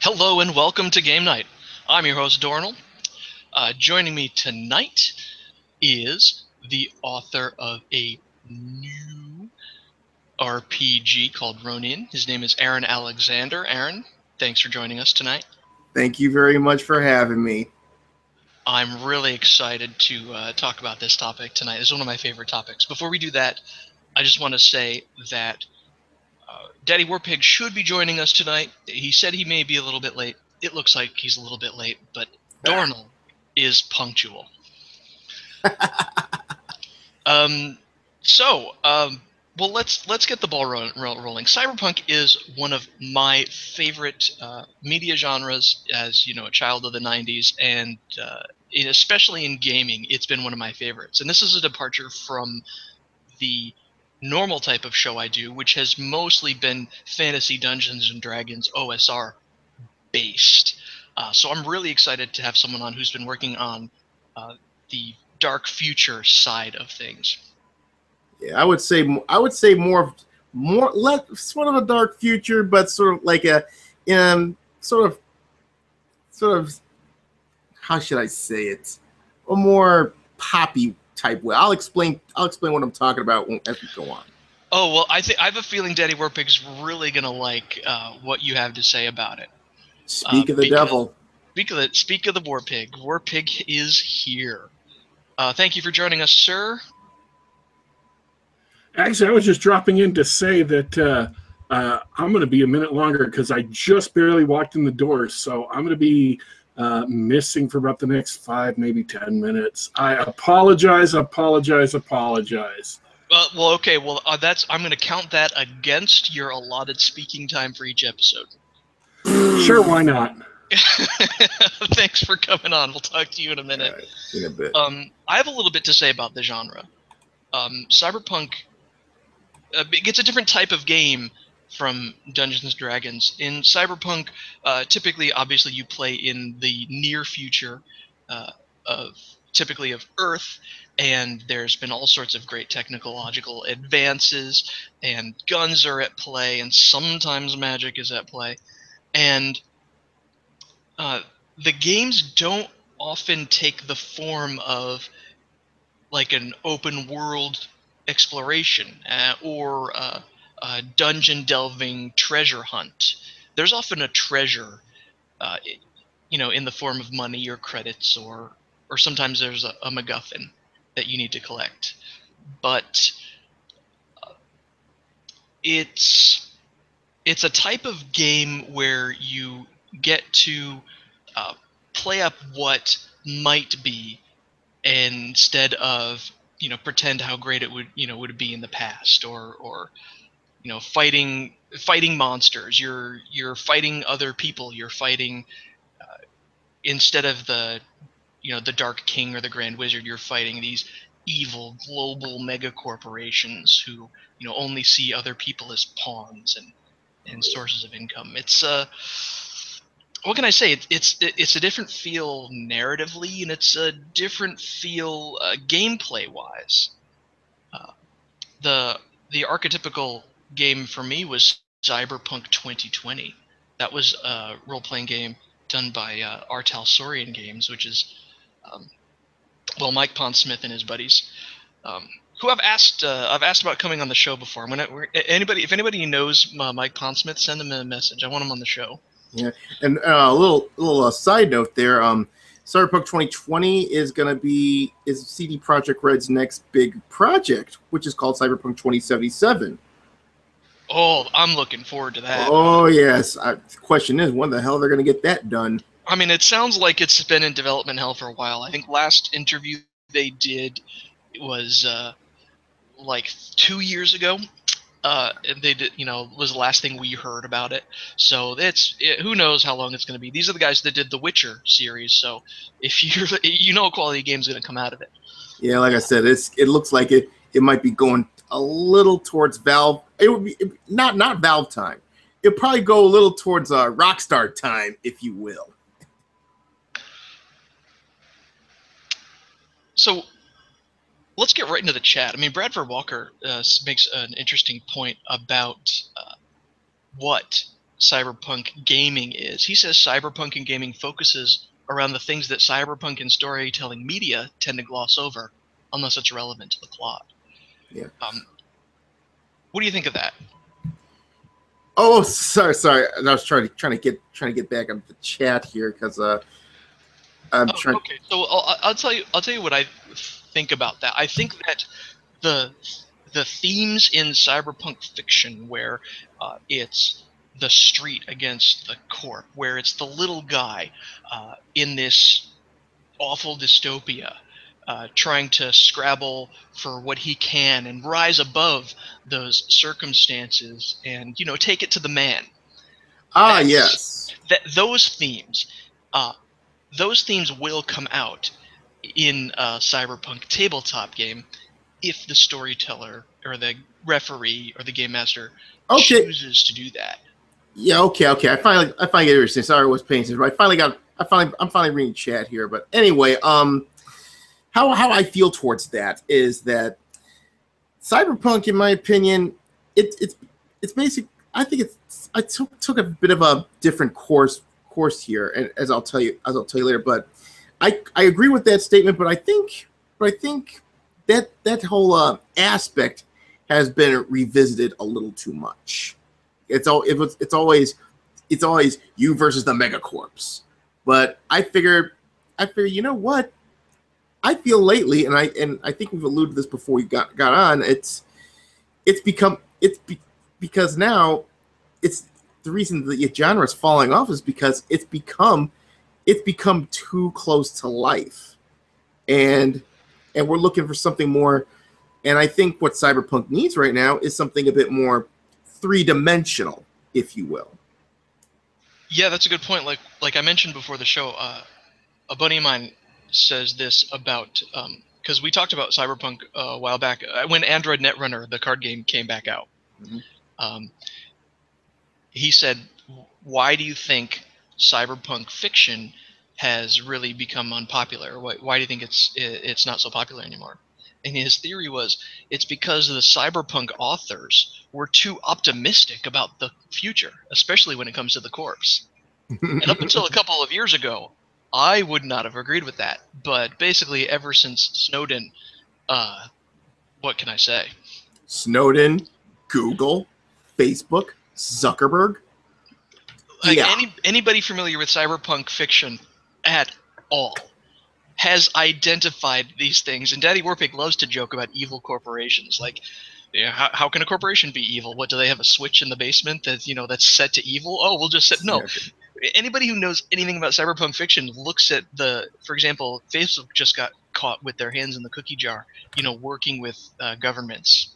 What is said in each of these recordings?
Hello and welcome to Game Night. I'm your host, Dornell. Joining me tonight is the author of a new RPG called Ronin. His name is Aaron Alexander. Aaron, thanks for joining us tonight. Thank you very much for having me. I'm really excited to talk about this topic tonight. It's one of my favorite topics. Before we do that, I just want to say that Daddy Warpig should be joining us tonight. He said he may be a little bit late. It looks like he's a little bit late, but Dornell is punctual. Um, so, well, let's get the ball rolling. Cyberpunk is one of my favorite media genres. As you know, a child of the '90s, and especially in gaming, it's been one of my favorites. And this is a departure from the normal type of show I do, which has mostly been fantasy Dungeons and Dragons OSR based. So I'm really excited to have someone on who's been working on the dark future side of things. Yeah, I would say more less sort of a dark future, but sort of like a sort of how should I say it? A more poppy type way. I'll explain what I'm talking about as we go on. Oh well, I have a feeling Daddy Warpig's really gonna like what you have to say about it. Speak of the Because devil. speak of the Warpig. Warpig is here. Thank you for joining us, sir. Actually, I was just dropping in to say that I'm going to be a minute longer because I just barely walked in the door. So I'm going to be missing for about the next 5, maybe 10 minutes. I apologize. Well, okay. Well, that's I'm going to count that against your allotted speaking time for each episode. Sure, why not? Thanks for coming on. We'll talk to you in a minute. Right, in a bit. I have a little bit to say about the genre. Cyberpunk, it's a different type of game from Dungeons and Dragons. In Cyberpunk, typically, obviously, you play in the near future uh, of typically of Earth, and there's been all sorts of great technological advances, and guns are at play, and sometimes magic is at play, and uh, the games don't often take the form of like an open world exploration or a dungeon delving treasure hunt. There's often a treasure, uh, in the form of money or credits, or sometimes there's a MacGuffin that you need to collect. But uh, it's it's a type of game where you get to uh, play up what might be instead of pretend how great it would be in the past, or fighting monsters. You're fighting other people. You're fighting instead of the Dark King or the Grand Wizard. You're fighting these evil global mega corporations who only see other people as pawns and sources of income. It's what can I say? It's a different feel narratively, and it's a different feel gameplay wise. Uh, the the archetypical game for me was Cyberpunk 2020. That was a role playing game done by Artal Saurian Games, which is um, Mike Pondsmith and his buddies, who I've asked about coming on the show before. If anybody knows Mike Pondsmith, send him a message. I want him on the show. Yeah, and a little side note there. Cyberpunk 2020 is CD Projekt Red's next big project, which is called Cyberpunk 2077. Oh, I'm looking forward to that. Oh yes. The question is, when the hell they're going to get that done? I mean, it sounds like it's been in development hell for a while. I think last interview they did was like 2 years ago. They did, was the last thing we heard about it. So who knows how long it's going to be. These are the guys that did the Witcher series. So if a quality game is going to come out of it. Yeah, like I said, it looks like it might be going a little towards Valve. It would be not Valve time. It'll probably go a little towards Rockstar time, if you will. So let's get right into the chat. I mean, Bradford Walker makes an interesting point about what cyberpunk gaming is. He says cyberpunk and gaming focuses around the things that cyberpunk and storytelling media tend to gloss over, unless it's relevant to the plot. Yeah. What do you think of that? Oh, sorry. I was trying to get back on the chat here because I'm trying. Okay, so I'll tell you what I think about that. I think that the themes in cyberpunk fiction, where it's the street against the corp, where it's the little guy in this awful dystopia, trying to scrabble for what he can and rise above those circumstances, and take it to the man. Yes. Those themes will come out in a cyberpunk tabletop game if the storyteller or the referee or the game master chooses to do that. Yeah, okay. I finally get what you're saying. Sorry, I was paying attention. I'm finally reading chat here. But anyway, how I feel towards that is that cyberpunk, in my opinion, it's basic. I think I took a bit of a different course here, and as I'll tell you later. But I agree with that statement. But I think that whole aspect has been revisited a little too much. It's always you versus the megacorps. But I figure, you know what? I feel lately, and I think we've alluded to this before we got on. Because now it's the reason the genre is falling off is because it's become too close to life, and we're looking for something more. And I think what cyberpunk needs right now is something a bit more three-dimensional, if you will. Yeah, that's a good point. Like I mentioned before the show, a buddy of mine says this about because we talked about cyberpunk a while back when Android Netrunner, the card game, came back out. Mm-hmm. He said, "Why do you think cyberpunk fiction has really become unpopular? Why do you think it's not so popular anymore?" And his theory was it's because the cyberpunk authors were too optimistic about the future, especially when it comes to the corpse. And up until a couple of years ago, I would not have agreed with that. But basically, ever since Snowden, what can I say? Snowden, Google, Facebook, Zuckerberg. Like anybody familiar with cyberpunk fiction at all has identified these things. And Daddy Warpig loves to joke about evil corporations. Like, how can a corporation be evil? What, do they have a switch in the basement that's set to evil? Oh, we'll just set no. Anybody who knows anything about cyberpunk fiction looks at for example, Facebook just got caught with their hands in the cookie jar, working with governments.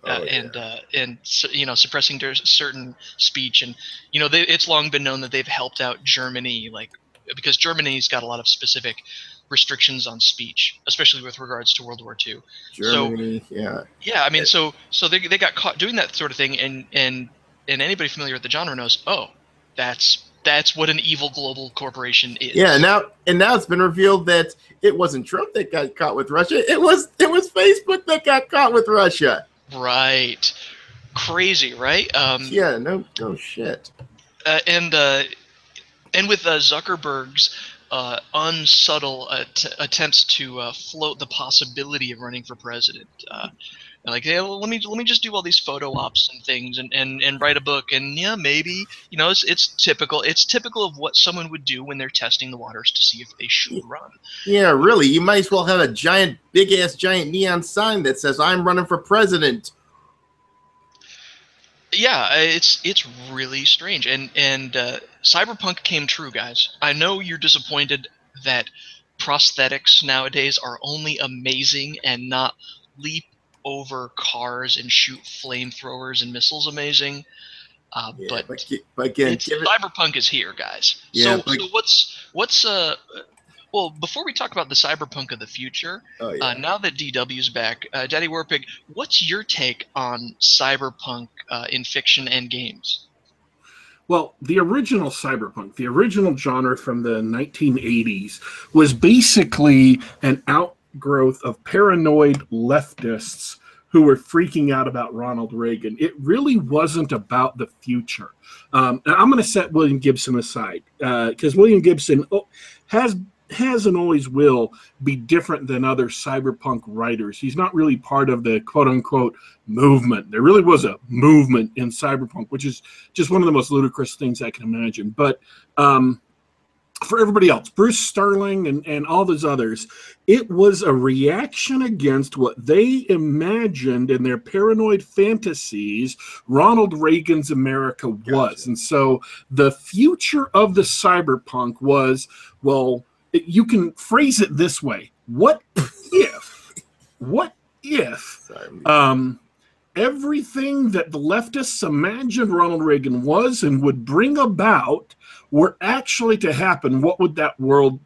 And suppressing certain speech, and it's long been known that they've helped out Germany, because Germany's got a lot of specific restrictions on speech, especially with regards to World War II. Germany, I mean, so they got caught doing that sort of thing, and anybody familiar with the genre knows, that's what an evil global corporation is. Yeah, now it's been revealed that it wasn't Trump that got caught with Russia; it was Facebook that got caught with Russia. Right, crazy, right? Yeah, no shit. And with Zuckerberg's unsubtle attempts to float the possibility of running for president, like, hey, well, let me just do all these photo ops and things, and write a book, and maybe it's typical. It's typical of what someone would do when they're testing the waters to see if they should run. Yeah, really. You might as well have a big ass neon sign that says "I'm running for president." Yeah, it's really strange, and cyberpunk came true, guys. I know you're disappointed that prosthetics nowadays are only amazing and not leap over cars and shoot flamethrowers and missiles amazing. But again, cyberpunk is here, guys. Yeah, so well, before we talk about the cyberpunk of the future, now that DW's back, Daddy Warpig, what's your take on cyberpunk in fiction and games? Well, the original cyberpunk, the original genre from the 1980s, was basically an outgrowth of paranoid leftists who were freaking out about Ronald Reagan. It really wasn't about the future. And I'm going to set William Gibson aside because William Gibson has and always will be different than other cyberpunk writers. He's not really part of the quote-unquote movement. There really was a movement in cyberpunk, which is just one of the most ludicrous things I can imagine. But for everybody else, Bruce Sterling and all those others, it was a reaction against what they imagined in their paranoid fantasies Ronald Reagan's America was. Gotcha. And so the future of the cyberpunk was, well, you can phrase it this way. What if everything that the leftists imagined Ronald Reagan was and would bring about were actually to happen? What would that world,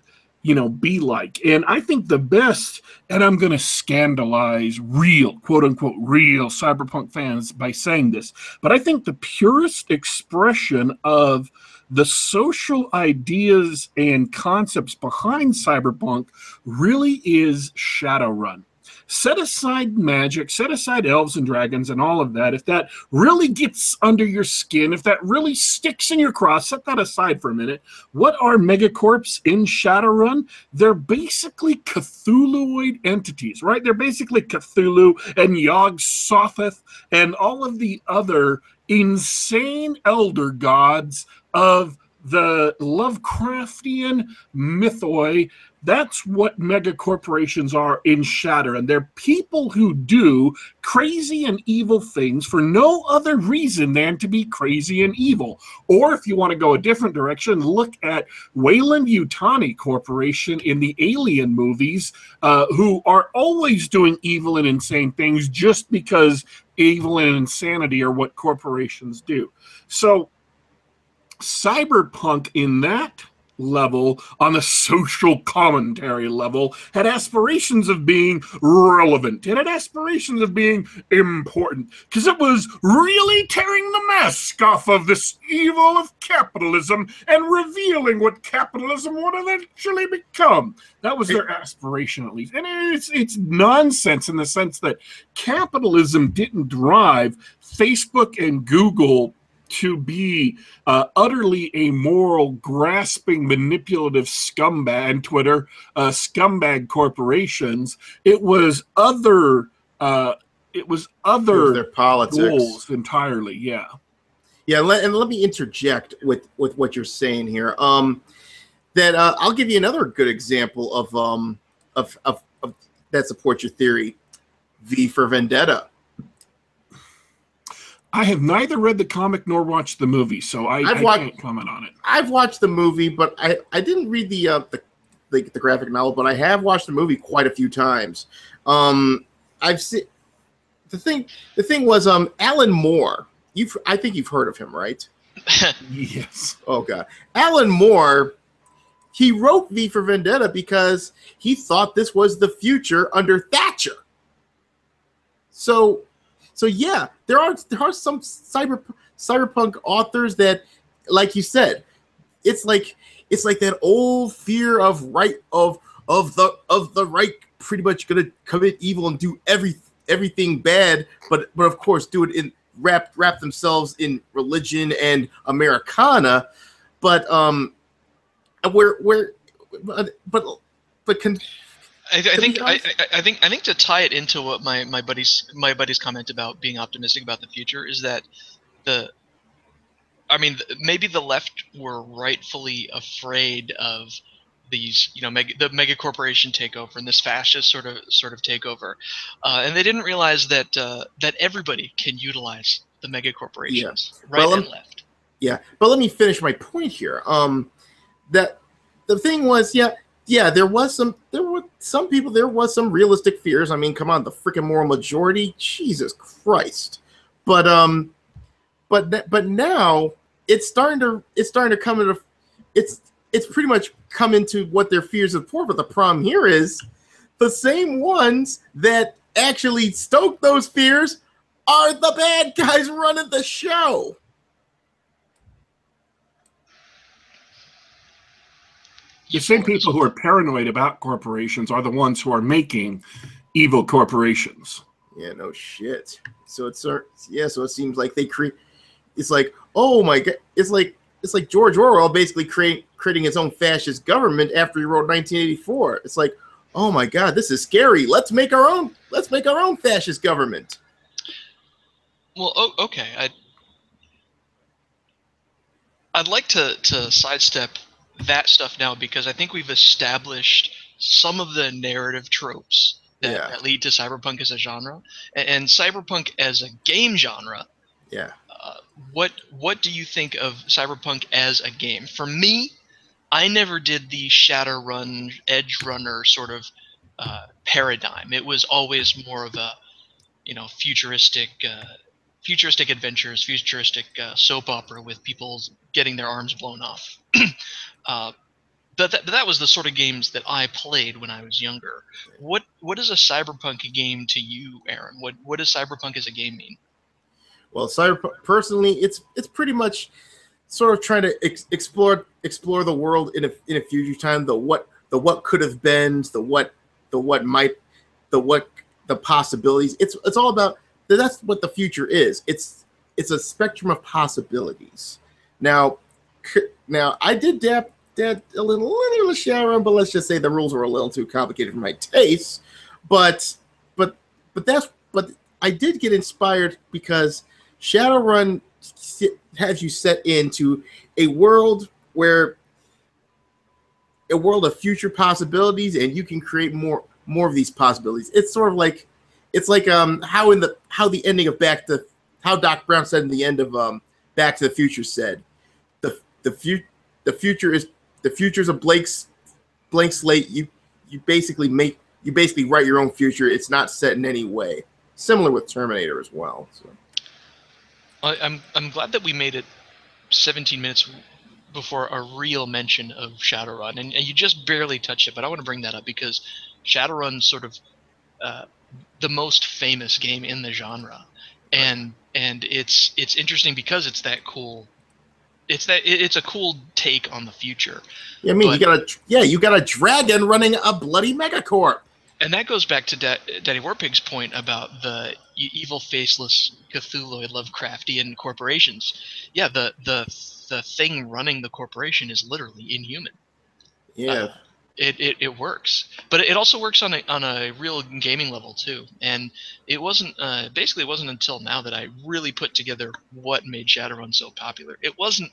be like? And I think the best, and I'm going to scandalize real, quote unquote, real cyberpunk fans by saying this, but I think the purest expression of the social ideas and concepts behind cyberpunk really is Shadowrun. Set aside magic, set aside elves and dragons and all of that. If that really gets under your skin, if that really sticks in your craw, set that aside for a minute. What are megacorps in Shadowrun? They're basically Cthulhuoid entities, right? They're basically Cthulhu and Yog-Sothoth and all of the other insane elder gods of the Lovecraftian mythoi. That's what megacorporations are in Shadowrun. They're people who do crazy and evil things for no other reason than to be crazy and evil. Or if you want to go a different direction, look at Weyland-Yutani Corporation in the Alien movies, who are always doing evil and insane things just because evil and insanity are what corporations do. So cyberpunk in that level, on a social commentary level, had aspirations of being relevant. It had aspirations of being important because it was really tearing the mask off of this evil of capitalism and revealing what capitalism would eventually become. That was their aspiration, at least. And it's nonsense in the sense that capitalism didn't drive Facebook and Google to be utterly amoral, grasping, manipulative scumbag, and Twitter, scumbag corporations. It was other their politics goals entirely. Yeah. Yeah, and let me interject with what you're saying here. That I'll give you another good example of that supports your theory. V for Vendetta. I have neither read the comic nor watched the movie, so I can't comment on it. I've watched the movie, but I didn't read the graphic novel, but I have watched the movie quite a few times. I've seen the thing was Alan Moore. I think you've heard of him, right? Yes. Oh God, Alan Moore. He wrote V for Vendetta because he thought this was the future under Thatcher. So yeah, there are some cyberpunk authors that, like you said, it's like that old fear of the right pretty much gonna commit evil and do everything bad, but of course do it in wrap themselves in religion and Americana, but I think to tie it into what my buddy's comment about being optimistic about the future is that maybe the left were rightfully afraid of these, the mega corporation takeover and this fascist sort of takeover, and they didn't realize that everybody can utilize the mega corporations, right and left. Yeah, but let me finish my point here. That the thing was, there were some people, there was some realistic fears. I mean, come on, the freaking moral majority, Jesus Christ. But now it's starting to come into it's pretty much come into what their fears are for. But the problem here is the same ones that actually stoke those fears are the bad guys running the show. The same people who are paranoid about corporations are the ones who are making evil corporations. Yeah, no shit. So it's yeah. So it seems like they create. It's like, oh my god. It's like George Orwell basically creating his own fascist government after he wrote 1984. It's like, oh my god, this is scary. Let's make our own. Let's make our own fascist government. Well, okay. I'd like to sidestep that stuff now because I think we've established some of the narrative tropes that lead to cyberpunk as a genre, and cyberpunk as a game genre. Yeah. What do you think of cyberpunk as a game? For me, I never did the Shadowrun, Edge Runner sort of paradigm. It was always more of a futuristic adventures, futuristic soap opera with people getting their arms blown off. That was the sort of games that I played when I was younger. What is a cyberpunk game to you, Aaron? What does cyberpunk as a game mean? Well, personally, it's pretty much sort of trying to explore the world in a future time. The what could have been, the what might, the possibilities. It's all about that's what the future is. It's a spectrum of possibilities. Now I did dab a little Shadowrun, but let's just say the rules were a little too complicated for my taste. But I did get inspired because Shadowrun has you set into a world of future possibilities, and you can create more of these possibilities. It's sort of like how the ending of how Doc Brown said in the end of Back to the Future said, the future is a blank slate. You basically write your own future. It's not set in any way. Similar with Terminator as well. So. I'm glad that we made it 17 minutes before a real mention of Shadowrun, and you just barely touched it, but I want to bring that up because Shadowrun's sort of the most famous game in the genre, and it's interesting because it's that cool. It's a cool take on the future. Yeah, I mean, you got a dragon running a bloody megacorp. And that goes back to Daddy Warpig's point about the evil, faceless Cthulhu Lovecraftian corporations. Yeah, the thing running the corporation is literally inhuman. Yeah, it works, but it also works on a real gaming level too. And it wasn't basically it wasn't until now that I really put together what made Shadowrun so popular. It wasn't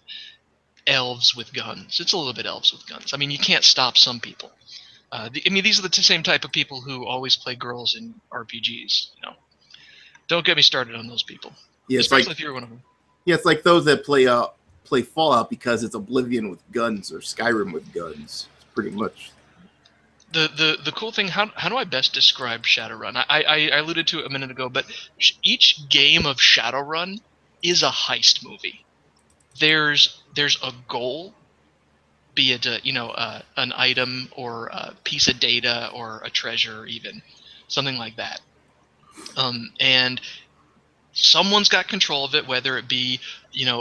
elves with guns. It's a little bit elves with guns. I mean, you can't stop some people. These are the same type of people who always play girls in RPGs. Don't get me started on those people. Yeah, especially if you're one of them. Yeah, it's like those that play Fallout because it's Oblivion with guns or Skyrim with guns. It's pretty much. The cool thing. How do I best describe Shadowrun? I alluded to it a minute ago, but each game of Shadowrun is a heist movie. There's a goal. Be it an item or a piece of data or a treasure, even something like that, and someone's got control of it, whether it be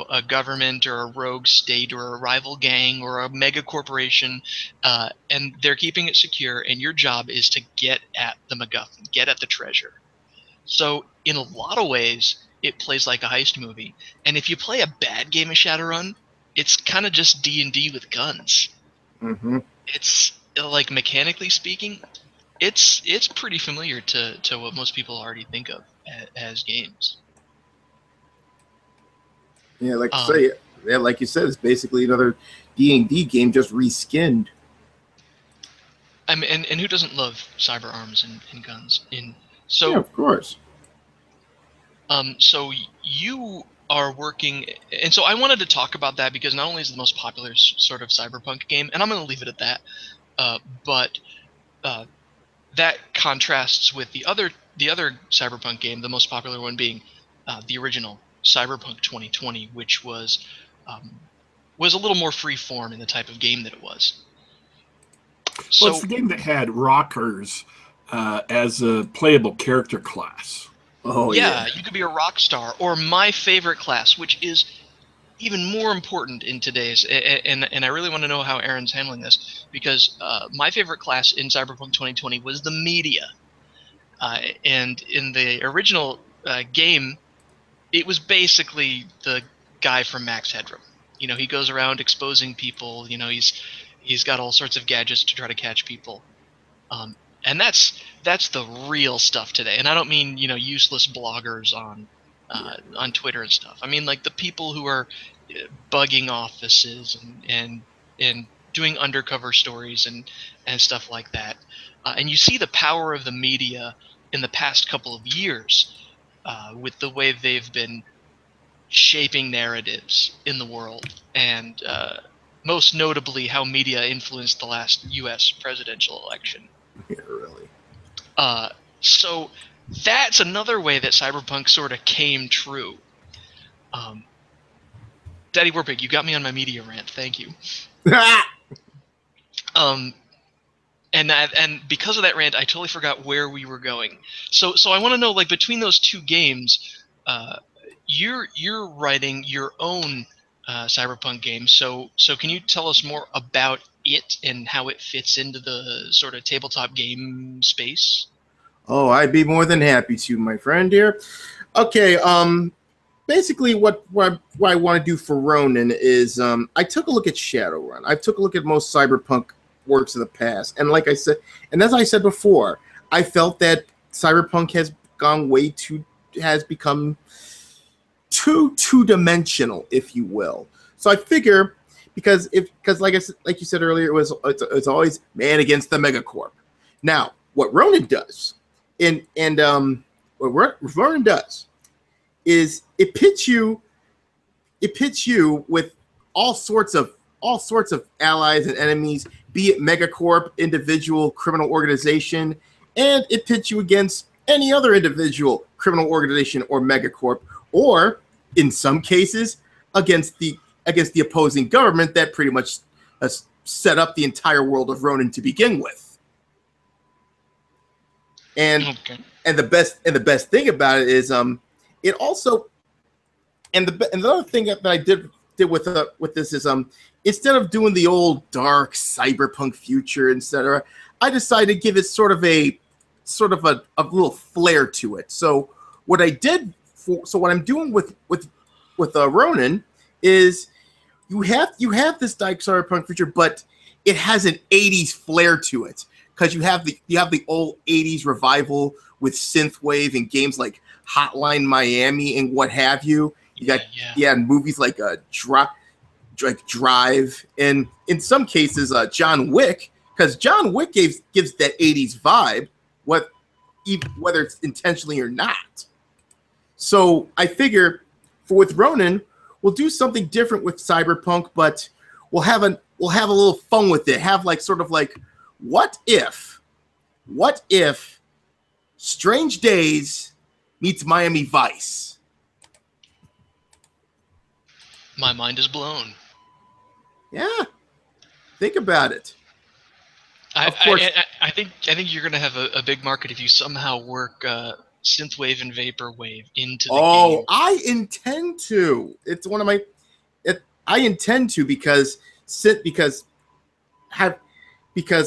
a government or a rogue state or a rival gang or a mega corporation, and they're keeping it secure, and your job is to get at the MacGuffin, get at the treasure. So in a lot of ways it plays like a heist movie, and if you play a bad game of Shadowrun, it's kind of just D&D with guns. Mm-hmm. It's like, mechanically speaking, it's pretty familiar to what most people already think of as games. Yeah, like you said, it's basically another D&D game just reskinned. I mean, and who doesn't love cyber arms and guns? Yeah, of course. So you are working, and so I wanted to talk about that because not only is it the most popular sort of cyberpunk game, and I'm going to leave it at that, but that contrasts with the other cyberpunk game, the most popular one being the original Cyberpunk 2020, which was a little more free form in the type of game that it was. So it's the game that had rockers as a playable character class. Oh yeah, you could be a rock star, or my favorite class, which is even more important in today's. And I really want to know how Aaron's handling this, because my favorite class in Cyberpunk 2020 was the media. And in the original game, it was basically the guy from Max Headroom. You know, he goes around exposing people. You know, he's got all sorts of gadgets to try to catch people. And that's the real stuff today. And I don't mean, you know, useless bloggers on Twitter and stuff. I mean like the people who are bugging offices and doing undercover stories and stuff like that. And you see the power of the media in the past couple of years with the way they've been shaping narratives in the world, and most notably how media influenced the last U.S. presidential election. Yeah, really. So that's another way that Cyberpunk sort of came true. Daddy Warpig, you got me on my media rant. Thank you. And because of that rant, I totally forgot where we were going. So I want to know, like, between those two games, you're writing your own Cyberpunk game. So can you tell us more about it and how it fits into the sort of tabletop game space? Oh, I'd be more than happy to, my friend here. Okay, basically what I want to do for Ronin is I took a look at Shadowrun. I took a look at most Cyberpunk works of the past, and like I said, and as I said before, I felt that Cyberpunk has become too two-dimensional, if you will. So I figure because like you said earlier, it's always man against the megacorp. Now, what Ronin does, what Ronin does is it pits you with all sorts of allies and enemies, be it megacorp, individual criminal organization, and it pits you against any other individual criminal organization or megacorp, or in some cases against the opposing government that pretty much set up the entire world of Ronin to begin with. And the best thing about it is it also, and the other thing that I did with this is instead of doing the old dark cyberpunk future, etc., I decided to give it sort of a little flair to it. So what I'm doing with Ronin is you have this dark cyberpunk future, but it has an 80s flair to it, because you have the old 80s revival with synthwave and games like Hotline Miami and what have you. You got movies like Drive, and in some cases John Wick, because John Wick gives that 80s vibe, whether it's intentionally or not. So I figure with Ronin, we'll do something different with Cyberpunk, but we'll have a little fun with it. Have what if Strange Days meets Miami Vice? My mind is blown. Yeah, think about it. Of course, I think you're going to have a big market if you somehow work synthwave and vaporwave into the game. Oh, I intend to. It's one of my. I intend to because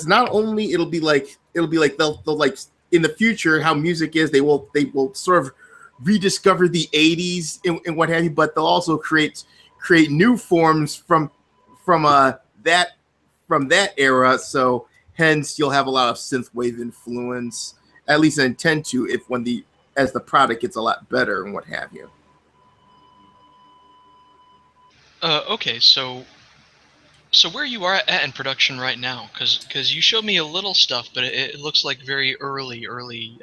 not only it'll be like they'll like in the future how music is, they will sort of rediscover the 80s and what have you, but they'll also create new forms from that era. So hence you'll have a lot of synthwave influence. At least I intend to, as the product gets a lot better and what have you. Okay, so where you are at in production right now, because you showed me a little stuff, but it looks like very early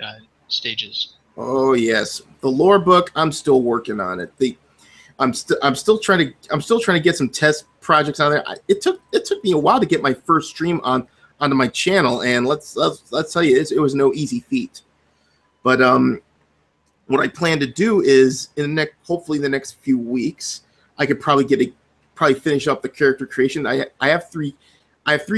stages. Oh yes, the lore book. I'm still working on it. I'm still trying to get some test projects on there. It took me a while to get my first stream onto my channel, and let's tell you, it was no easy feat. But what I plan to do is hopefully in the next few weeks, I could probably finish up the character creation. I have three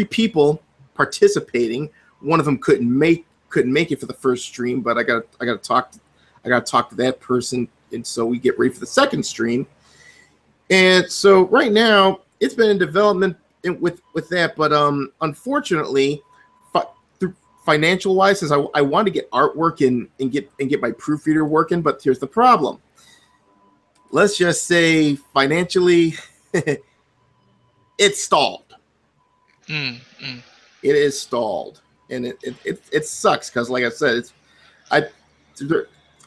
people participating. One of them couldn't make it for the first stream, but I got to talk to that person, and so we get ready for the second stream. And so right now it's been in development with that, but unfortunately, financial wise, since I want to get artwork and get my proofreader working, but here's the problem. Let's just say financially, it's stalled. Mm. It is stalled, and it sucks because, like I said,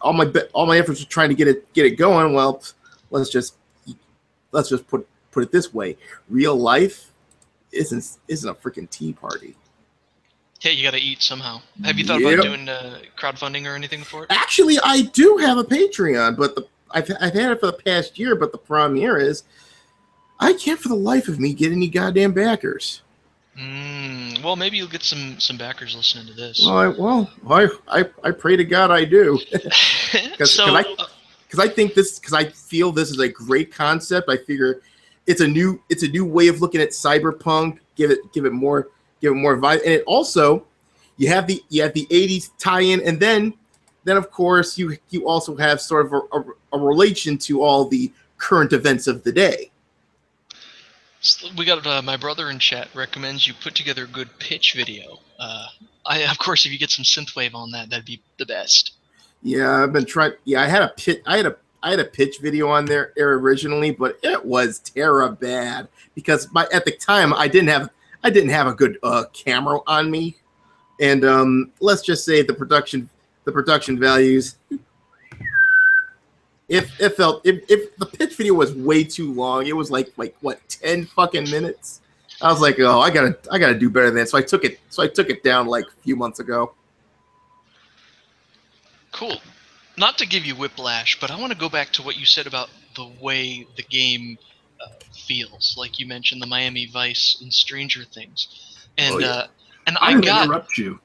all my efforts are trying to get it going. Well, let's just put it this way: real life isn't a freaking tea party. Hey, you got to eat somehow. Have you thought about doing crowdfunding or anything for it? Actually, I do have a Patreon, but I've had it for the past year. But the problem here is, I can't for the life of me get any goddamn backers. Well, maybe you'll get some backers listening to this. I pray to God I do, because I feel this is a great concept. I figure it's a new way of looking at Cyberpunk. Give it more vibe, and it also you have the 80s tie-in, and then of course you also have sort of a relation to all the current events of the day. We got my brother in chat recommends you put together a good pitch video. Of course, if you get some synthwave on that, that'd be the best. Yeah, I've been trying. Yeah, I had a pitch video on there originally, but it was terra bad because at the time I didn't have a good camera on me, and let's just say the production values. If the pitch video was way too long, it was like what 10 fucking minutes. I was like, oh, I gotta do better than that. So I took it down like a few months ago. Cool. Not to give you whiplash, but I want to go back to what you said about the way the game feels. Like you mentioned the Miami Vice and Stranger Things, and I'm gonna interrupt you.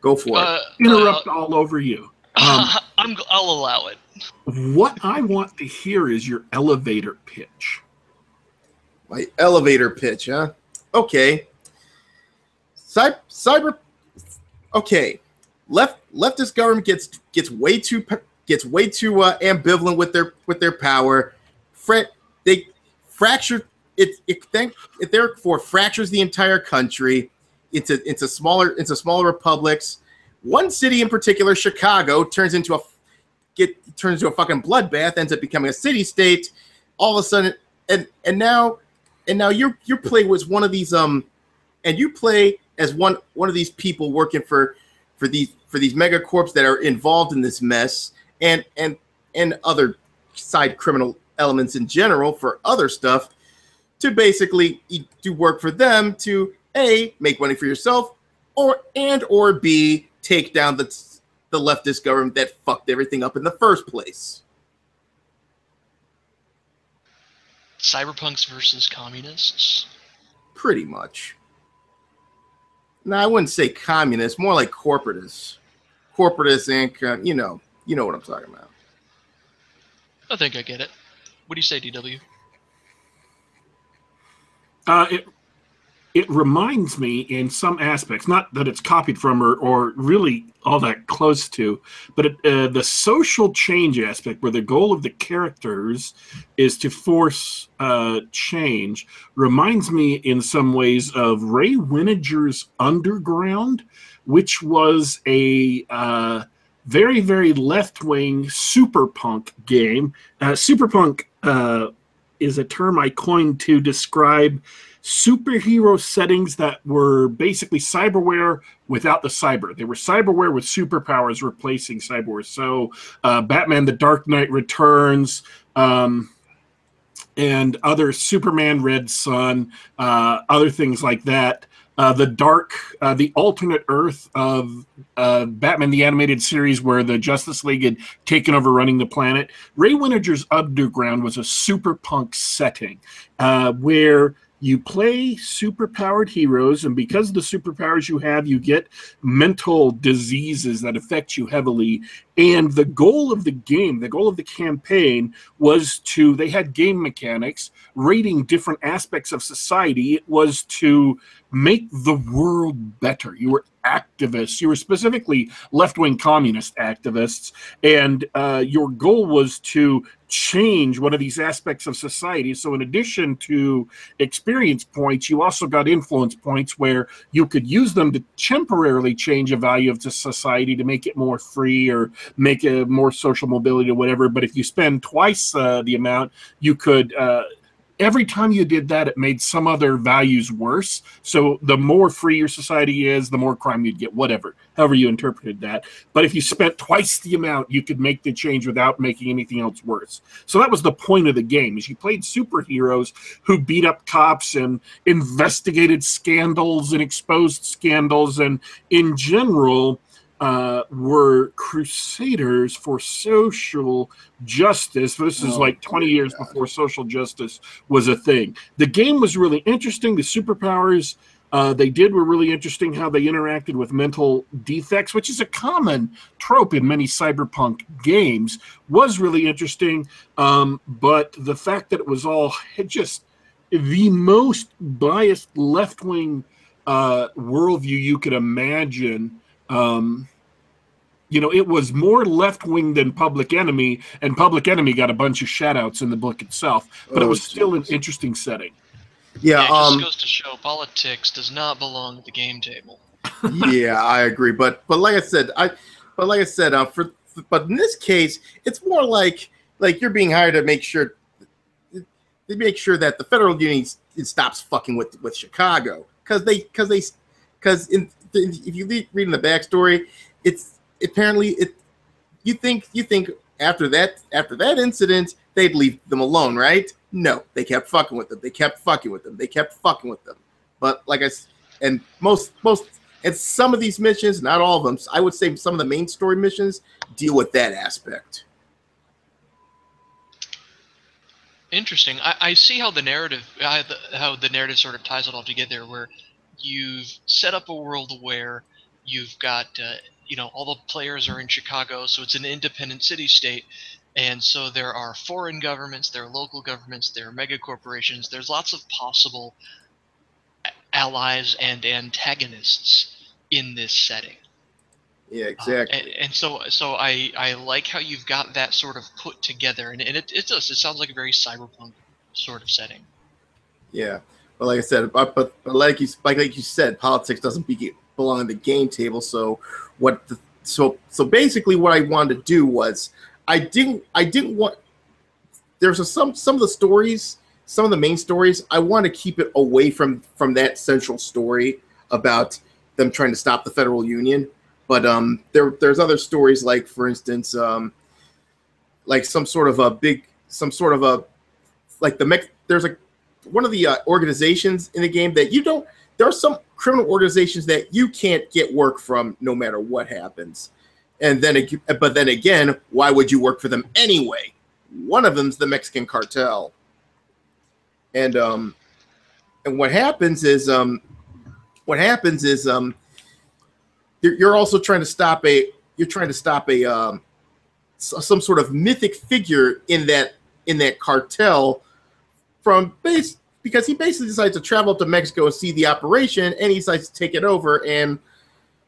Go for it. Interrupt all over you. I'll allow it. What I want to hear is your elevator pitch. My elevator pitch, huh? Okay. Cyber. Okay. Leftist government gets way too ambivalent with their power. They fracture it therefore fractures the entire country into smaller republics. One city in particular, Chicago, turns into a fucking bloodbath, ends up becoming a city state. All of a sudden, and now your play was one of these and you play as one of these people working for these megacorps that are involved in this mess and other side criminal elements in general for other stuff, to basically do work for them to A, make money for yourself, or B, take down the leftist government that fucked everything up in the first place. Cyberpunks versus communists? Pretty much. No, I wouldn't say communists, more like corporatists. Corporatists, and you know what I'm talking about. I think I get it. What do you say, DW? It reminds me in some aspects, not that it's copied from or really all that close to, but the social change aspect, where the goal of the characters is to force change, reminds me in some ways of Ray Winninger's Underground, which was a very, very left-wing superpunk game. Superpunk is a term I coined to describe superhero settings that were basically cyberware without the cyber. They were cyberware with superpowers replacing cyberware. So Batman The Dark Knight Returns, and other Superman Red Sun, other things like that. The alternate Earth of Batman the Animated Series, where the Justice League had taken over running the planet. Ray Winninger's Underground was a superpunk setting where you play superpowered heroes, and because of the superpowers you have, you get mental diseases that affect you heavily. And the goal of the game, the goal of the campaign, was they had game mechanics rating different aspects of society. It was to make the world better. You were activists. You were specifically left-wing communist activists, and your goal was to change one of these aspects of society. So in addition to experience points, you also got influence points where you could use them to temporarily change a value of the society to make it more free or make it more social mobility or whatever. But if you spend twice the amount, you could every time you did that, it made some other values worse. So the more free your society is, the more crime you'd get, whatever, however you interpreted that. But if you spent twice the amount, you could make the change without making anything else worse. So that was the point of the game, is you played superheroes who beat up cops and investigated scandals and exposed scandals, and in general, were crusaders for social justice. This is like 20 years before social justice was a thing. The game was really interesting. The superpowers they did were really interesting. How they interacted with mental defects, which is a common trope in many cyberpunk games, was really interesting. But the fact that it was all just the most biased left-wing worldview you could imagine. It was more left-wing than Public Enemy, and Public Enemy got a bunch of shout-outs in the book itself, but it was still an interesting setting. Yeah, it just goes to show politics does not belong at the game table. Yeah, I agree, but like I said, but in this case, it's more like you're being hired to make sure that the federal union stops fucking with Chicago, because if you read in the backstory, it's apparently you think after that incident they'd leave them alone, right? No, they kept fucking with them. But and some of these missions, not all of them, I would say some of the main story missions deal with that aspect. Interesting. I see how the narrative sort of ties it all together, where you've set up a world where you've got all the players are in Chicago, so it's an independent city-state, and so there are foreign governments, there are local governments, there are mega corporations. There's lots of possible allies and antagonists in this setting. Yeah, exactly. And so I like how you've got that sort of put together, and it sounds like a very cyberpunk sort of setting. Yeah, but like I said, but like you said, politics doesn't belong on the game table. So basically, what I wanted to do was I didn't want. There's some of the stories, some of the main stories. I want to keep it away from that central story about them trying to stop the federal union. But there's other stories, like for instance, like there's one of the organizations in the game that there are some criminal organizations that you can't get work from no matter what happens. But then again, why would you work for them anyway? One of them's the Mexican cartel. And what happens is you're also trying to stop some sort of mythic figure in that cartel because he basically decides to travel up to Mexico and see the operation, and he decides to take it over, and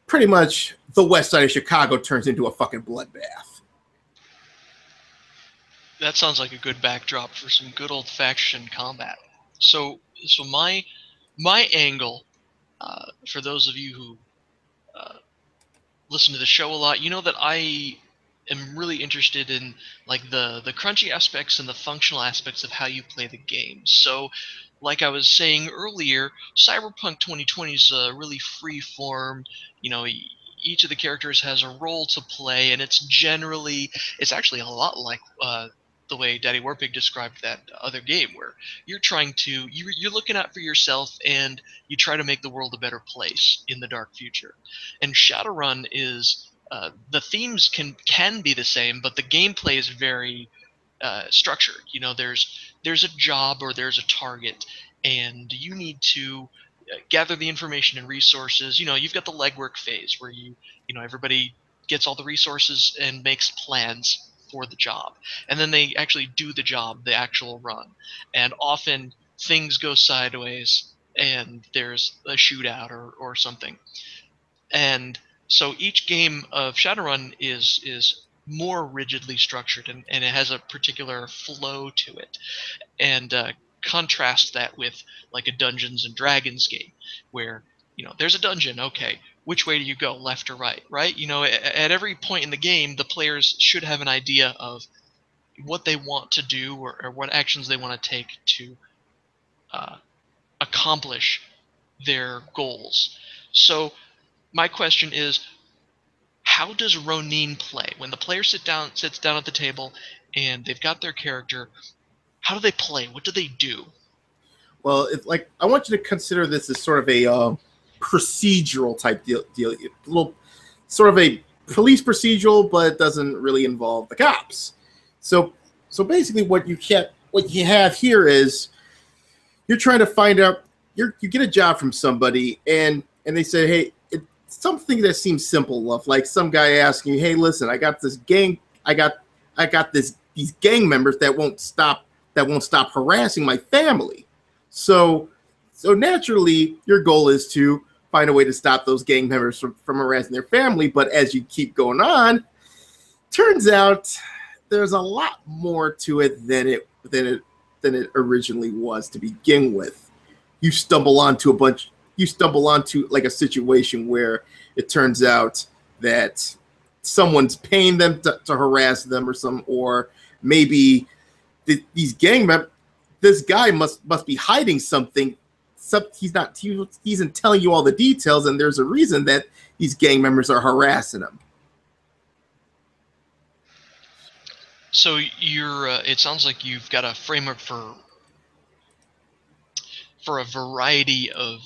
pretty much the west side of Chicago turns into a fucking bloodbath. That sounds like a good backdrop for some good old-fashioned combat. So my angle, for those of you who listen to the show a lot, you know that I am really interested in like the crunchy aspects and the functional aspects of how you play the game. So, like I was saying earlier, Cyberpunk 2020 is a really free form. Each of the characters has a role to play, and it's actually a lot like the way Daddy Warpig described that other game, where you're looking out for yourself and you try to make the world a better place in the dark future. And Shadowrun is the themes can be the same, but the gameplay is very structured. There's a job or there's a target, and you need to gather the information and resources. You've got the legwork phase where everybody gets all the resources and makes plans for the job, and then they actually do the job, the actual run, and often things go sideways and there's a shootout or something. And so each game of Shadowrun is more rigidly structured, and it has a particular flow to it. And contrast that with like a Dungeons and Dragons game, where there's a dungeon. Okay, which way do you go, left or right? Right? At every point in the game, the players should have an idea of what they want to do, or what actions they want to take to uh, accomplish their goals. So my question is, how does Ronin play when the player sits down at the table and they've got their character? How do they play? What do they do? Well, it's like I want you to consider this as sort of a procedural type deal. A little sort of a police procedural, but it doesn't really involve the cops. So basically, what you have here is you're trying to find out. You get a job from somebody, and they say, hey, it's something that seems simple enough, like some guy asking you, hey, listen, I got this gang, I got these gang members that won't stop harassing my family. So naturally, your goal is to find a way to stop those gang members from harassing their family. But as you keep going on, turns out there's a lot more to it than it originally was to begin with. You stumble onto like a situation where it turns out that someone's paying them to harass them, or maybe these gang members. This guy must be hiding something. He isn't telling you all the details, and there's a reason that these gang members are harassing him. So it sounds like you've got a framework for a variety of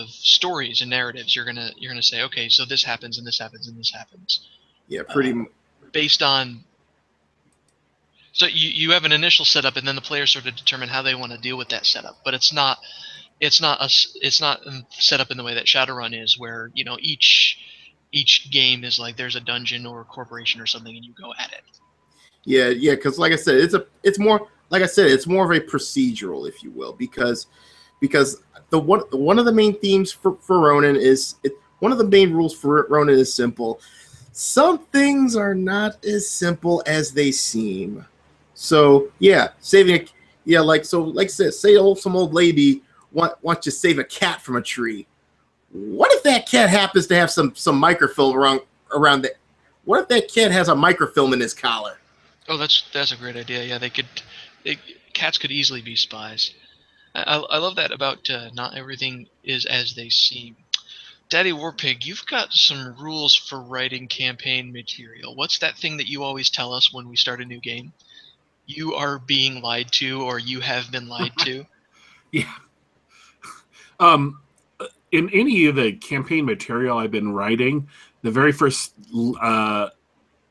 stories and narratives. You're gonna say, okay, so this happens and this happens and this happens. Yeah, pretty based on. So you have an initial setup, and then the players sort of determine how they want to deal with that setup. But it's not set up in the way that Shadowrun is, where each game is like there's a dungeon or a corporation or something, and you go at it. Yeah, because like I said, it's more of a procedural, if you will, because one of the main themes for Ronin is one of the main rules for Ronin is simple. Some things are not as simple as they seem. So yeah, say some old lady wants to save a cat from a tree. What if that cat happens to have some microfilm around it? What if that cat has a microfilm in his collar? Oh, that's a great idea. Yeah, cats could easily be spies. I love that about not everything is as they seem. Daddy Warpig, you've got some rules for writing campaign material. What's that thing that you always tell us when we start a new game? You are being lied to, or you have been lied to. Yeah. In any of the campaign material I've been writing, the very first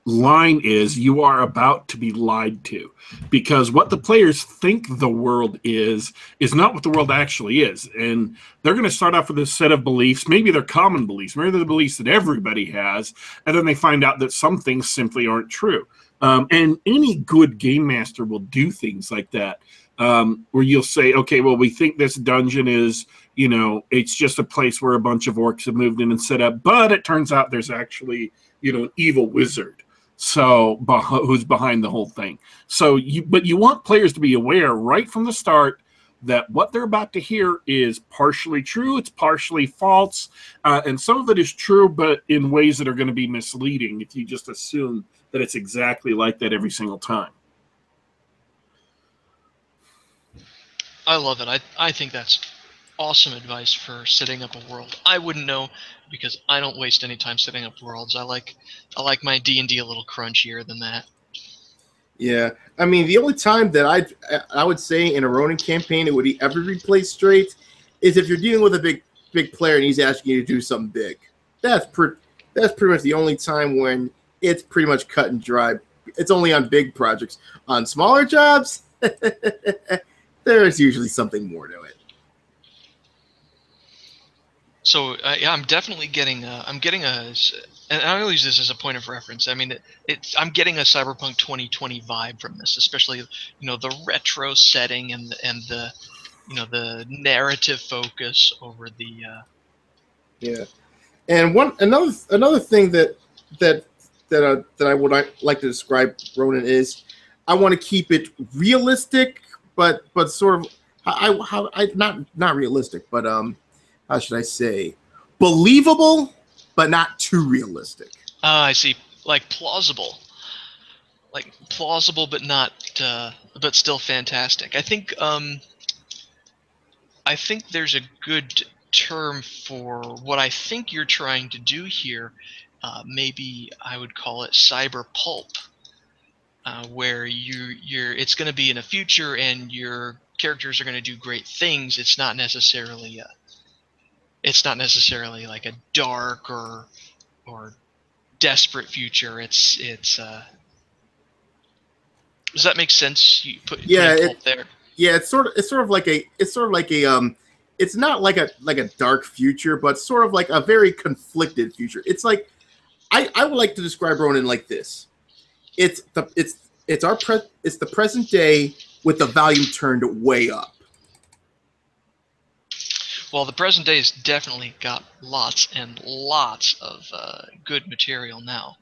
line is, you are about to be lied to, because what the players think the world is not what the world actually is. And they're going to start off with a set of beliefs. Maybe they're common beliefs, maybe they're the beliefs that everybody has, and then they find out that some things simply aren't true. And any good game master will do things like that, where you'll say, okay, well, we think this dungeon is, it's just a place where a bunch of orcs have moved in and set up, but it turns out there's actually, an evil wizard, so who's behind the whole thing. So but you want players to be aware right from the start that what they're about to hear is partially true, it's partially false, and some of it is true, but in ways that are going to be misleading if you just assume that it's exactly like that every single time. I love it. I think that's awesome advice for setting up a world. I wouldn't know, because I don't waste any time setting up worlds. I like my D&D a little crunchier than that. Yeah, I mean, the only time that I would say in a Ronin campaign it would ever be played straight is if you're dealing with a big player and he's asking you to do something big. That's pretty much the only time when it's pretty much cut and dry. It's only on big projects. On smaller jobs, there's usually something more to it. So yeah, I'm definitely getting and I use this as a point of reference. I mean, I'm getting a Cyberpunk 2020 vibe from this, especially the retro setting and the the narrative focus over the. Yeah, and another thing that that I would like to describe Ronin is, I want to keep it realistic, but sort of I not realistic, but how should I say, believable, but not too realistic. I see. Like plausible. Like plausible, but not, but still fantastic. I think there's a good term for what I think you're trying to do here. Maybe I would call it cyber pulp, where it's going to be in a future and your characters are going to do great things. It's not necessarily like a dark or desperate future. Does that make sense? You Yeah, putting pulp there. yeah, it's sort of like a it's not like a dark future, but sort of like a very conflicted future. It's like I would like to describe Ronin like this. It's the present day with the volume turned way up. Well, the present day has definitely got lots and lots of good material now.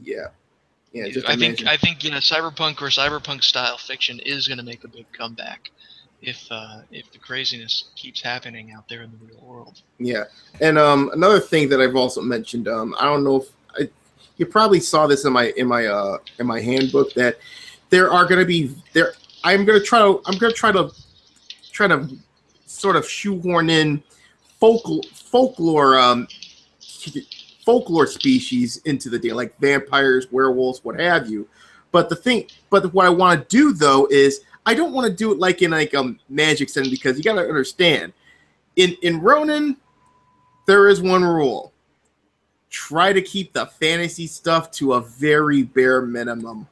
Yeah. Yeah, just I think cyberpunk or cyberpunk style fiction is going to make a big comeback if the craziness keeps happening out there in the real world. Yeah, and another thing that I've also mentioned, I don't know if you probably saw this in my handbook, that there are going to be there. I'm going to try to sort of shoehorn in folklore species into the day, like vampires, werewolves, what have you. But what I want to do though is, I don't want to do it like in like magic setting, because you got to understand, in Ronin, there is one rule: try to keep the fantasy stuff to a very bare minimum,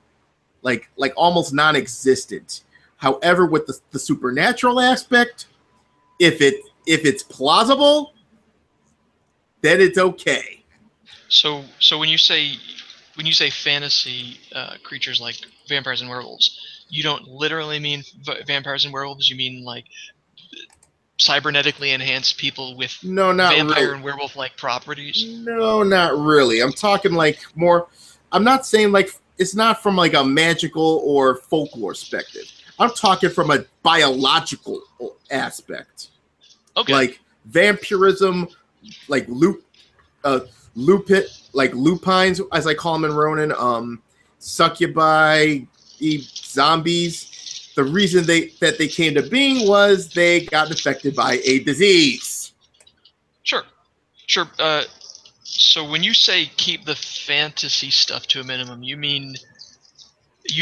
like almost non-existent. However, with the supernatural aspect, if it's plausible, then it's okay. So when you say fantasy creatures like vampires and werewolves, you don't literally mean vampires and werewolves. You mean like cybernetically enhanced people with not vampire really. and werewolf-like properties? No, not really. I'm talking like more. I'm not saying like it's not from like a magical or folklore perspective. I'm talking from a biological aspect. Okay. Like vampirism, like lupines, as I call them in Ronin, succubi, zombies. The reason they came to being was they got infected by a disease. Sure. So when you say keep the fantasy stuff to a minimum, you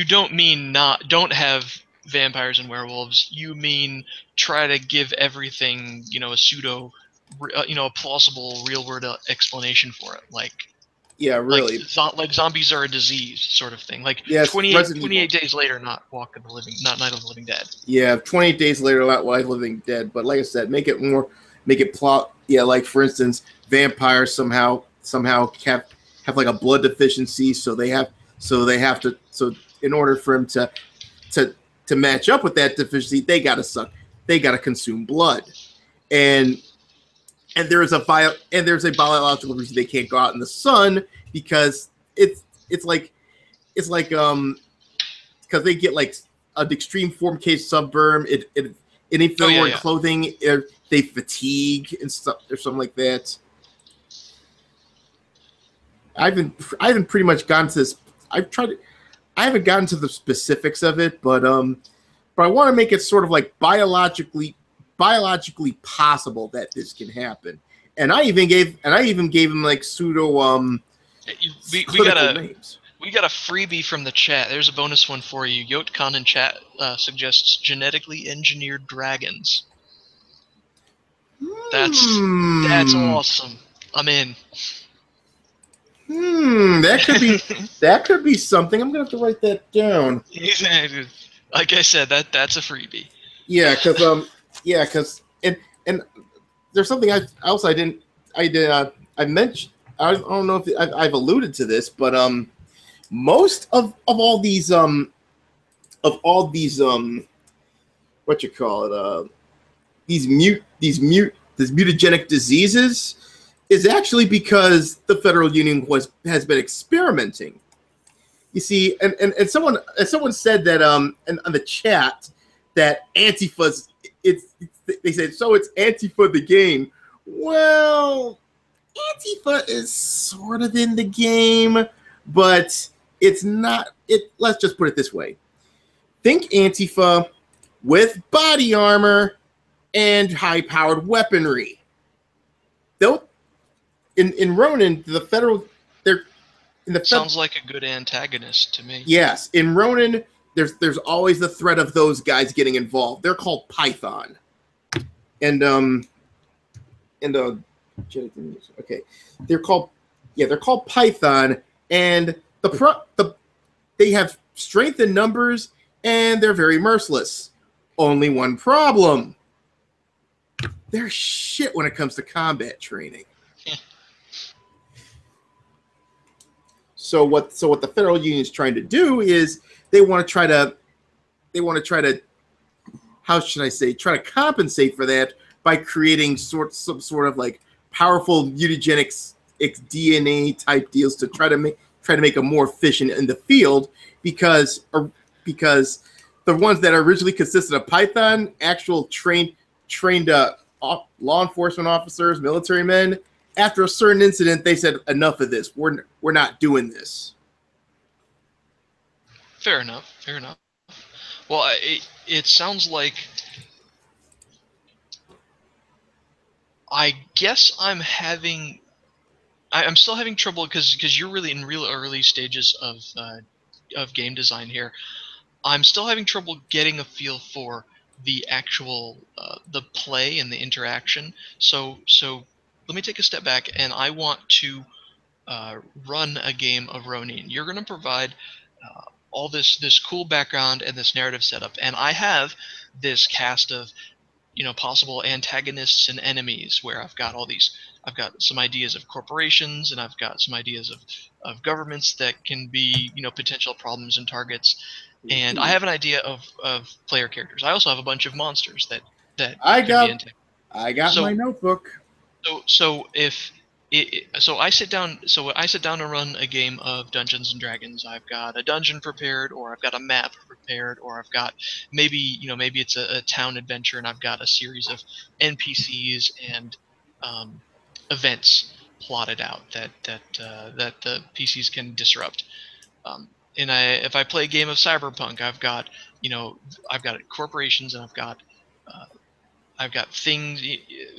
don't mean don't have vampires and werewolves. You mean try to give everything, a pseudo, a plausible real world explanation for it, like. Yeah, really. Like zombies are a disease, sort of thing. Like yes, 28 days later, not Night of the Living Dead. Yeah, 28 days later, not Night of the Living Dead. But like I said, make it plot. Yeah, like for instance, vampires somehow have like a blood deficiency, so in order for him to match up with that deficiency, they gotta consume blood, and there's a biological reason they can't go out in the sun, because it's like because they get like an extreme form case sunburn. And if they're wearing clothing, they fatigue and stuff or something like that. I haven't pretty much gotten to this. I haven't gotten to the specifics of it, but I want to make it sort of like biologically possible that this can happen. And I even gave him like pseudo names. We got a freebie from the chat. There's a bonus one for you. Yotcon in chat suggests genetically engineered dragons. That's awesome. I'm in. That could be something. I'm gonna have to write that down. Like I said, that's a freebie. Yeah, because and there's something I mentioned. I don't know if I've alluded to this, but most of all these what you call it, these mutagenic diseases, is actually because the federal union has been experimenting. You see, and someone said that on the chat that Antifa's they said, so it's Antifa the game. Well, Antifa is sort of in the game, but it's not. Let's just put it this way: think Antifa with body armor and high-powered weaponry. Though in Ronin, the federal sounds like a good antagonist to me. Yes, in Ronin, there's always the threat of those guys getting involved. They're called Python, and okay, they're called Python, and they have strength in numbers, and they're very merciless. Only one problem: they're shit when it comes to combat training. So what the federal union is trying to do is they want to try to how should I say, try to compensate for that by creating some sort of like powerful mutagenics DNA type deals to try to make them more efficient in the field, because the ones that originally consisted of Python, actual trained law enforcement officers, military men, after a certain incident, they said, enough of this. We're not doing this. Fair enough. Well, it sounds like, I guess I'm still having trouble because you're really in real early stages of game design here. I'm still having trouble getting a feel for the actual the play and the interaction. So let me take a step back, and I want to run a game of Ronin. You're going to provide all this cool background and this narrative setup, and I have this cast of possible antagonists and enemies where I've got some ideas of corporations, and I've got some ideas of governments that can be potential problems and targets, and I have an idea of player characters. I also have a bunch of monsters that I got my notebook. So I sit down to run a game of Dungeons and Dragons. I've got a dungeon prepared, or I've got a map prepared, or I've got maybe it's a town adventure, and I've got a series of NPCs and events plotted out that the PCs can disrupt. If I play a game of Cyberpunk, I've got corporations, and I've got things.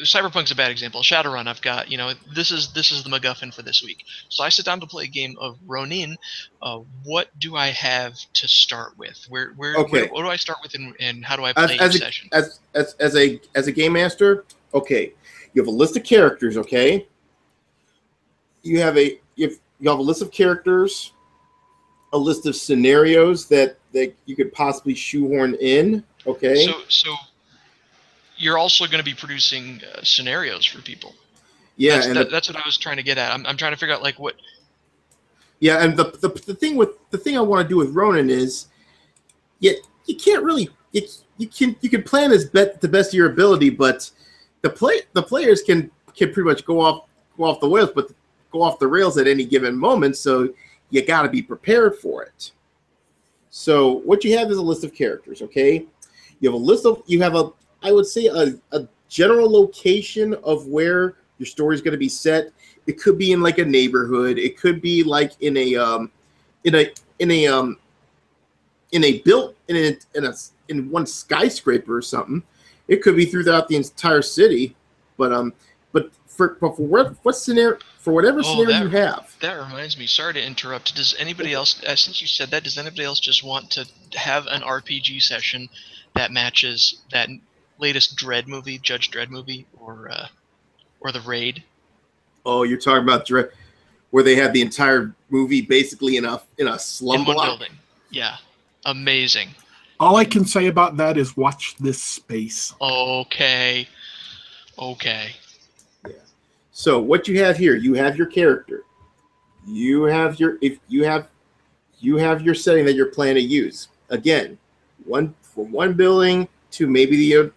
Cyberpunk's a bad example. Shadowrun, I've got this is the MacGuffin for this week. So I sit down to play a game of Ronin. What do I have to start with? What do I start with, and how do I play each session? As a game master, okay, you have a list of characters. Okay, you have a list of characters, a list of scenarios that you could possibly shoehorn in. Okay, so you're also going to be producing scenarios for people. Yeah, that's what I was trying to get at. I'm trying to figure out like what. Yeah, and the thing I want to do with Ronin is, you can't really you can plan as the best of your ability, but the players can pretty much go off the rails at any given moment. So you got to be prepared for it. So what you have is a list of characters. Okay, you have I would say a general location of where your story is going to be set. It could be in like a neighborhood. It could be like in one skyscraper or something. It could be throughout the entire city. But for whatever scenario you have. That reminds me. Sorry to interrupt. Does anybody else, since you said that, does anybody else just want to have an RPG session that matches that latest Judge Dredd movie, or The Raid? Oh, you're talking about Dredd, where they have the entire movie basically in a slum block? Building. Yeah, amazing. All I can say about that is watch this space. Okay. Yeah. So what you have here, you have your character. You have your setting that you're planning to use. Again, from one building to maybe the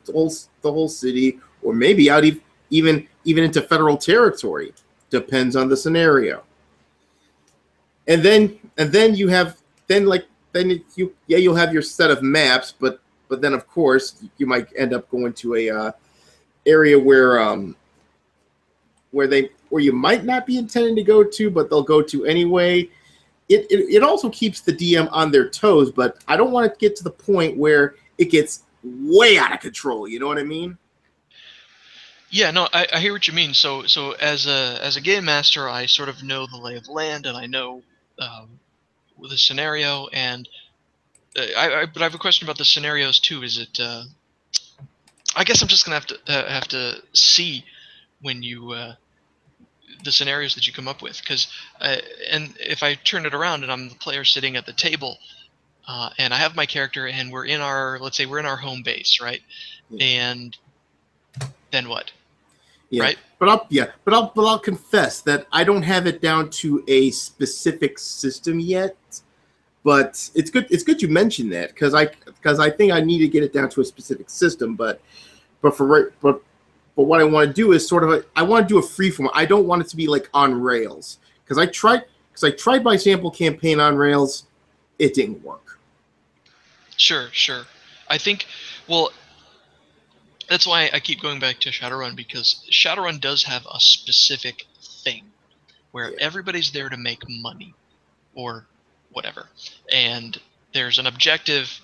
whole city, or maybe out even into federal territory. Depends on the scenario. And then you have you'll have your set of maps, but then of course you might end up going to a area where you might not be intending to go to, but they'll go to anyway. It also keeps the DM on their toes, but I don't want to get to the point where it gets way out of control. You know what I mean? Yeah, no, I hear what you mean. So as a game master, I sort of know the lay of the land, and I know the scenario. And but I have a question about the scenarios too. Is it? I guess I'm just gonna have to see when you the scenarios that you come up with, because and if I turn it around and I'm the player sitting at the table, and I have my character, and let's say we're in our home base, right? Yeah. And then what? Yeah. Right? But I'll confess that I don't have it down to a specific system yet. But it's good you mentioned that, because I think I need to get it down to a specific system. But what I want to do is I want to do a freeform. I don't want it to be like on rails, because I tried my sample campaign on rails, it didn't work. Sure. I think, well, that's why I keep going back to Shadowrun, because Shadowrun does have a specific thing where everybody's there to make money or whatever, and there's an objective.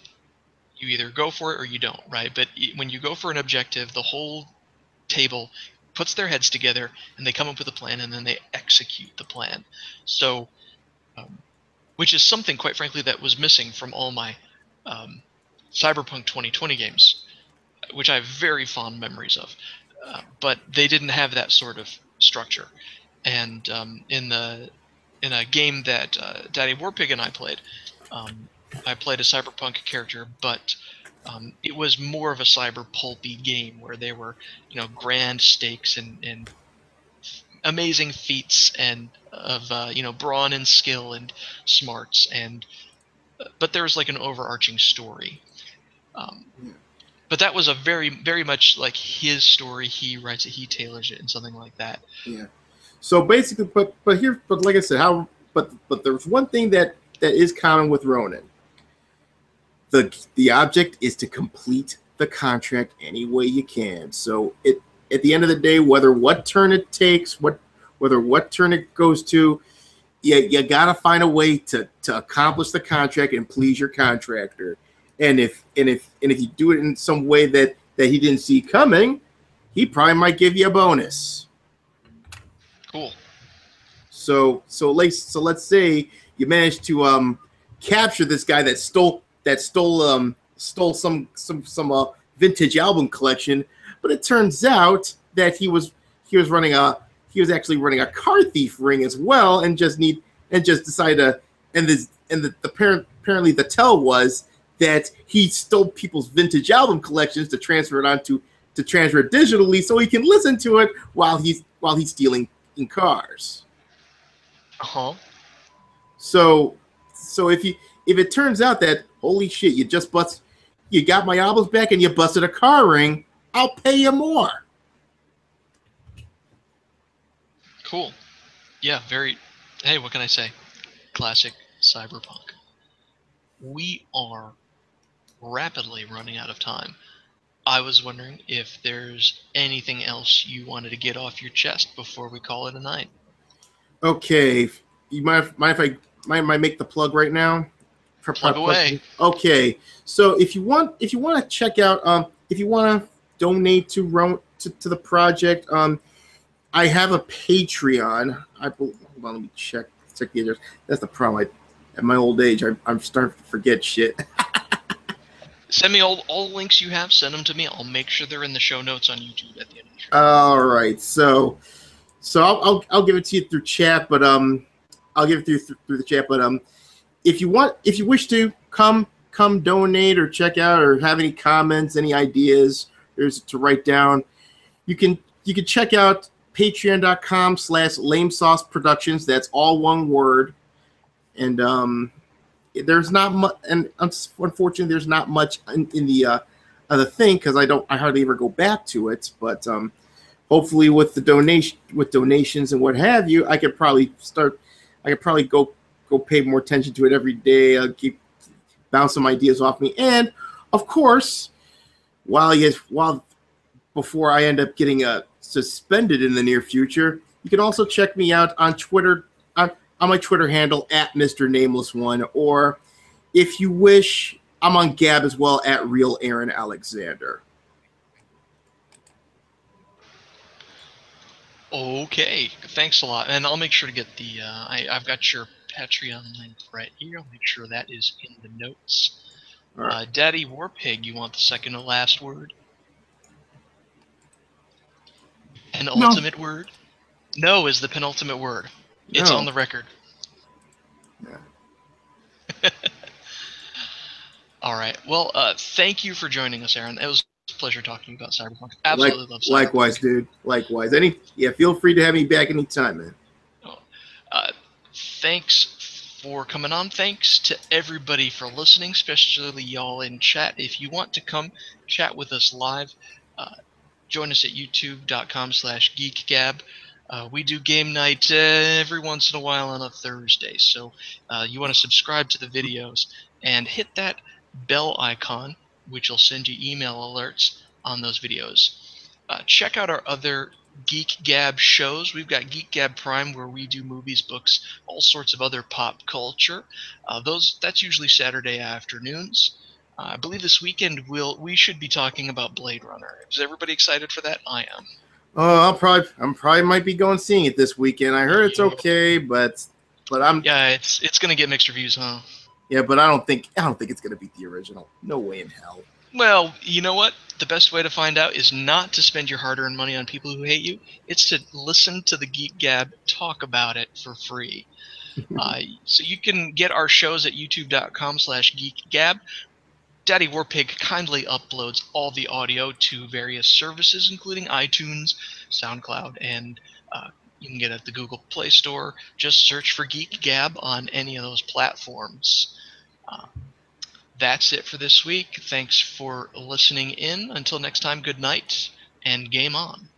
You either go for it or you don't, right? But when you go for an objective, the whole table puts their heads together and they come up with a plan, and then they execute the plan. So which is something, quite frankly, that was missing from all my Cyberpunk 2020 games, which I have very fond memories of, but they didn't have that sort of structure. And in a game that Daddy Warpig and I played a Cyberpunk character, but it was more of a cyber pulpy game where there were, grand stakes and amazing feats and of brawn and skill and smarts, and but there was like an overarching story. But that was a very, very much like his story. He writes it, he tailors it, and something like that. Yeah. So basically, but like I said, but there's one thing that is common with Ronin. The object is to complete the contract any way you can. So at the end of the day, whether what turn it takes, whether what turn it goes to, you gotta find a way to accomplish the contract and please your contractor. And if you do it in some way that he didn't see coming, he probably might give you a bonus. Cool. So let's say you managed to capture this guy that stole some vintage album collection, but it turns out that he was actually running a car thief ring as well, and just decided to, apparently the tell was that he stole people's vintage album collections to transfer it digitally so he can listen to it while he's stealing in cars. Uh-huh. So if it turns out that, holy shit, you got my albums back and you busted a car ring, I'll pay you more. Cool. Yeah, hey, what can I say? Classic Cyberpunk. We are rapidly running out of time. I was wondering if there's anything else you wanted to get off your chest before we call it a night. Okay. You mind if I make the plug right now? Plug away. Okay. So if you want to check out, if you want to donate to the project, I have a Patreon. Hold on, let me check the address. That's the problem. At my old age, I'm starting to forget shit. Send me all links you have. Send them to me. I'll make sure they're in the show notes on YouTube at the end of the show. All right. So I'll give it to you through chat, but I'll give it through the chat. But if you wish to come donate or check out or have any comments, any ideas, there's to write down. You can check out patreon.com/lamesauceproductions. That's all one word. And there's not much, and unfortunately, there's not much in the other thing because I hardly ever go back to it. But hopefully with the donations and what have you, I could probably go pay more attention to it every day. I'll keep bounce some ideas off me, and of course, while before I end up getting suspended in the near future, you can also check me out on Twitter on my Twitter handle at Mr. Nameless One, or if you wish, I'm on Gab as well at Real Aaron Alexander. Okay, thanks a lot, and I'll make sure to get the. I've got your Patreon link right here. I'll make sure that is in the notes. All right. Daddy Warpig, you want the second to last word? Penultimate word? No is the penultimate word. It's No. on the record. Yeah. All right. Well, thank you for joining us, Aaron. It was a pleasure talking about Cyberpunk. Absolutely love Cyberpunk. Likewise, dude. Likewise. Feel free to have me back anytime, man. Thanks for coming on. Thanks to everybody for listening, especially y'all in chat. If you want to come chat with us live, join us at youtube.com/geekgab. We do game night every once in a while on a Thursday, so you want to subscribe to the videos and hit that bell icon, which will send you email alerts on those videos. Check out our other Geek Gab shows. We've got Geek Gab Prime, where we do movies, books, all sorts of other pop culture. That's usually Saturday afternoons. I believe this weekend we should be talking about Blade Runner. Is everybody excited for that? I am. I'm probably might be going seeing it this weekend. I heard it's okay, but I'm. Yeah, it's gonna get mixed reviews, huh? Yeah, but I don't think it's gonna beat the original. No way in hell. Well, you know what? The best way to find out is not to spend your hard-earned money on people who hate you. It's to listen to the Geek Gab talk about it for free. So you can get our shows at youtube.com/geekgab. Daddy Warpig kindly uploads all the audio to various services, including iTunes, SoundCloud, and you can get it at the Google Play Store. Just search for Geek Gab on any of those platforms. That's it for this week. Thanks for listening in. Until next time, good night and game on.